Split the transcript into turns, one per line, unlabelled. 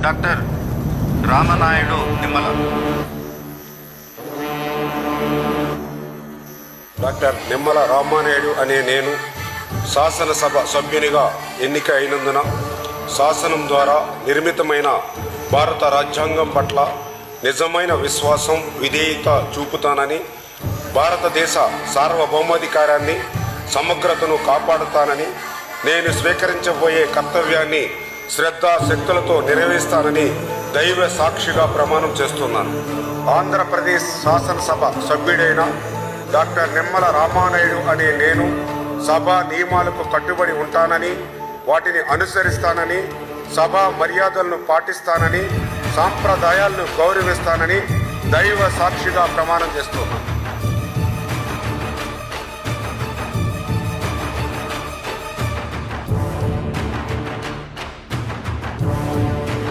Doctor Rama Naidu Nimmala.
Doctor Nimmala Ramanaidu అనే నేను శాసనసభ సభ్యునిగా ఎన్నిక అయినందున శాసనం ద్వారా నిర్మితమైన భారత రాజ్యాంగం పట్ల నిజమైన విశ్వాసం, విధేయత చూపుతానని, భారతదేశ సార్వభౌమాధికారాన్ని, సమగ్రతను కాపాడుతానని, నేను స్వీకరించబోయే కర్తవ్యాన్ని శ్రద్ధాశక్తులతో నెరవేరుస్తానని దైవ సాక్షిగా ప్రమాణం చేస్తున్నాను. ఆంధ్రప్రదేశ్ శాసనసభ సభ్యుడైన డాక్టర్ నిమ్మల రామానాయుడు అనే నేను సభా నియమాలకు కట్టుబడి ఉంటానని, వాటిని అనుసరిస్తానని, సభా మర్యాదలను పాటిస్తానని, సాంప్రదాయాలను గౌరవిస్తానని దైవ సాక్షిగా ప్రమాణం చేస్తున్నాను.